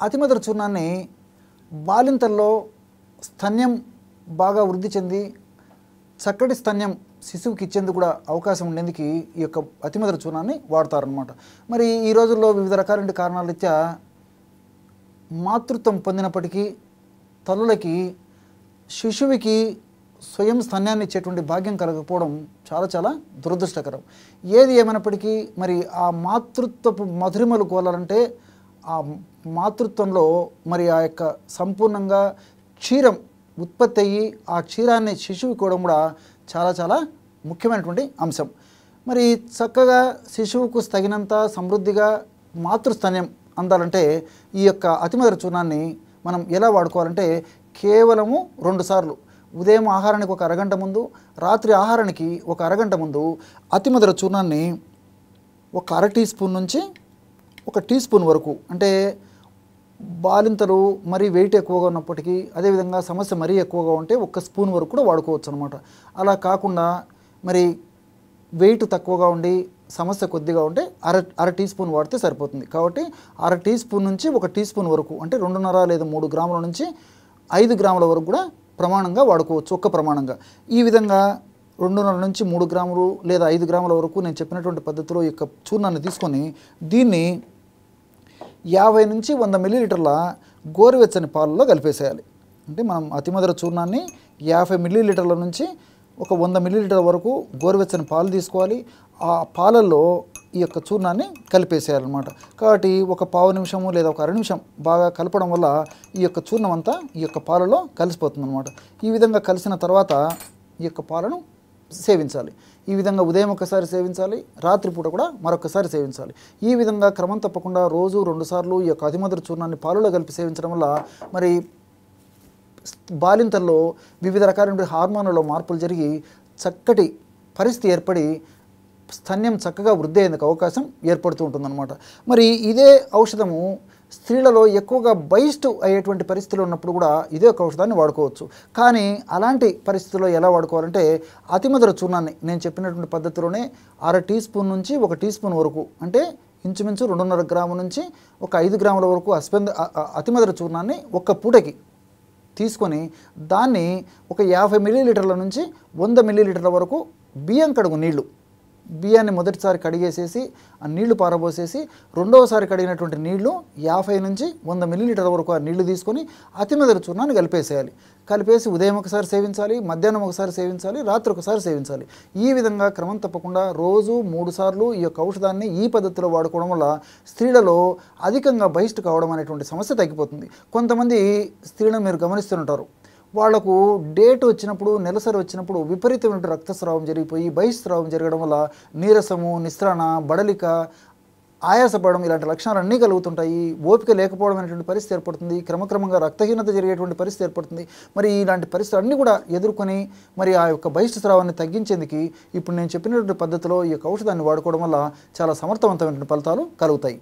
అతిమధుర చూర్ణాన్ని బాలింతల్లో స్తన్యం బాగా వృద్ధి చెంది చక్కటి స్తన్యం శిశువుకి ఇచ్చేందుకు కూడా అవకాశం ఉండేందుకు ఈ యొక్క అతిమధుర చూర్ణాన్ని వాడతారనమాట. మరి ఈ రోజుల్లో వివిధ రకాలైన కారణాల రీత్యా మాతృత్వం పొందినప్పటికీ తల్లులకి శిశువుకి స్వయం స్తన్యాన్ని ఇచ్చేటువంటి భాగ్యం కలగకపోవడం చాలా చాలా దురదృష్టకరం. ఏది ఏమైనప్పటికీ మరి ఆ మాతృత్వపు మధురిమలు కోలాలంటే ఆ మాతృత్వంలో మరి ఆ యొక్క సంపూర్ణంగా క్షీరం ఉత్పత్తి అయ్యి ఆ క్షీరాన్ని శిశువుకి ఇవ్వడం కూడా చాలా చాలా ముఖ్యమైనటువంటి అంశం. మరి చక్కగా శిశువుకు తగినంత సమృద్ధిగా మాతృస్తన్యం అందాలంటే ఈ యొక్క అతిమధుర చూర్ణాన్ని మనం ఎలా వాడుకోవాలంటే కేవలము 2 సార్లు ఉదయం ఆహారానికి ఒక అరగంట ముందు, రాత్రి ఆహారానికి ఒక అరగంట ముందు అతిమధుర చూర్ణాన్ని ఒక అర టీ స్పూన్ నుంచి ఒక టీ స్పూన్ వరకు, అంటే బాలింతలు మరీ వెయిట్ ఎక్కువగా ఉన్నప్పటికీ అదేవిధంగా సమస్య మరీ ఎక్కువగా ఉంటే 1 స్పూన్ వరకు కూడా వాడుకోవచ్చు అనమాట. అలా కాకుండా మరి వెయిట్ తక్కువగా ఉండి సమస్య కొద్దిగా ఉంటే అర టీ స్పూన్ వాడితే సరిపోతుంది. కాబట్టి అర టీ స్పూన్ నుంచి 1 టీ స్పూన్ వరకు, అంటే 2.5 లేదా 3 గ్రాముల నుంచి 5 గ్రాముల వరకు కూడా ప్రమాణంగా వాడుకోవచ్చు. ఒక్క ప్రమాణంగా ఈ విధంగా 2.5 నుంచి 3 గ్రాములు లేదా 5 గ్రాముల వరకు నేను చెప్పినటువంటి పద్ధతిలో ఈ యొక్క చూర్ణాన్ని తీసుకొని దీన్ని 50 నుంచి 100 మిల్లీలీటర్ల గోరువెచ్చని పాలలో కలిపేసేయాలి. అంటే మనం అతిమధుర చూర్ణాన్ని 50 మిల్లీలీటర్ల నుంచి ఒక 100 మిల్లీలీటర్ల వరకు గోరువెచ్చని పాలు తీసుకోవాలి. ఆ పాలల్లో ఈ యొక్క చూర్ణాన్ని కలిపేసేయాలన్నమాట. కాబట్టి ఒక పావు నిమిషము లేదా ఒక అర నిమిషం బాగా కలపడం వల్ల ఈ యొక్క చూర్ణం అంతా ఈ యొక్క పాలలో కలిసిపోతుంది అనమాట. ఈ విధంగా కలిసిన తర్వాత ఈ యొక్క పాలను సేవించాలి. ఈ విధంగా ఉదయం ఒకసారి సేవించాలి, రాత్రిపూట కూడా మరొకసారి సేవించాలి. ఈ విధంగా క్రమం తప్పకుండా రోజు 2 సార్లు ఈ యొక్క అతిమధుర చూర్ణాన్ని పాలలో కలిపి సేవించడం వల్ల మరి బాలింతల్లో వివిధ రకాలైన హార్మోన్లలో మార్పులు జరిగి చక్కటి పరిస్థితి ఏర్పడి స్తన్యం చక్కగా వృద్ధి అయ్యేందుకు అవకాశం ఏర్పడుతూ ఉంటుందన్నమాట. మరి ఇదే ఔషధము స్త్రీలలో ఎక్కువగా బహిష్టు అయ్యేటువంటి పరిస్థితులు ఉన్నప్పుడు కూడా ఇదే ఒక ఔషధాన్ని వాడుకోవచ్చు. కానీ అలాంటి పరిస్థితుల్లో ఎలా వాడుకోవాలంటే అతిమధుర చూర్ణాన్ని నేను చెప్పినటువంటి పద్ధతిలోనే అర టీ స్పూన్ నుంచి 1 టీ స్పూన్ వరకు, అంటే ఇంచుమించు 2.5 గ్రాముల నుంచి ఒక 5 గ్రాముల వరకు అతిమధుర చూర్ణాన్ని ఒక్క పూటకి తీసుకొని దాన్ని ఒక 50 మిల్లీలీటర్ల నుంచి 100 మిల్లీలీటర్ల వరకు బియ్యం కడుగు నీళ్లు, బియ్యాన్ని మొదటిసారి కడిగేసేసి ఆ నీళ్లు పారబోసేసి రెండవసారి కడిగినటువంటి నీళ్లు 50 నుంచి 100 మిల్లీలీటర్ల వరకు ఆ నీళ్లు తీసుకొని అతిమధుర చూర్ణాన్ని కలిపేసేయాలి. కలిపేసి ఉదయం ఒకసారి సేవించాలి, మధ్యాహ్నం ఒకసారి సేవించాలి, రాత్రి ఒకసారి సేవించాలి. ఈ విధంగా క్రమం తప్పకుండా రోజు 3 సార్లు ఈ యొక్క ఔషధాన్ని ఈ పద్ధతిలో వాడుకోవడం వల్ల స్త్రీలలో అధికంగా బహిష్టు కావడం అనేటువంటి సమస్య తగ్గిపోతుంది. కొంతమంది స్త్రీలను మీరు గమనిస్తుంటారు, వాళ్లకు డేట్ వచ్చినప్పుడు నెలసరి వచ్చినప్పుడు విపరీతమైన రక్తస్రావం జరిగిపోయి బహిస్రావం జరగడం వల్ల నీరసము, నిస్త్రాణ, బడలిక, ఆయాసపడడం ఇలాంటి లక్షణాలన్నీ కలుగుతుంటాయి. ఓపిక లేకపోవడం అనేటువంటి పరిస్థితి ఏర్పడుతుంది. క్రమక్రమంగా రక్తహీనత జరిగేటువంటి పరిస్థితి ఏర్పడుతుంది. మరి ఇలాంటి పరిస్థితులు అన్నీ కూడా ఎదుర్కొని మరి ఆ యొక్క బహిష్స్రావాన్ని తగ్గించేందుకు ఇప్పుడు నేను చెప్పినటువంటి పద్ధతిలో ఈ యొక్క ఔషధాన్ని వాడుకోవడం వల్ల చాలా సమర్థవంతమైనటువంటి ఫలితాలు కలుగుతాయి.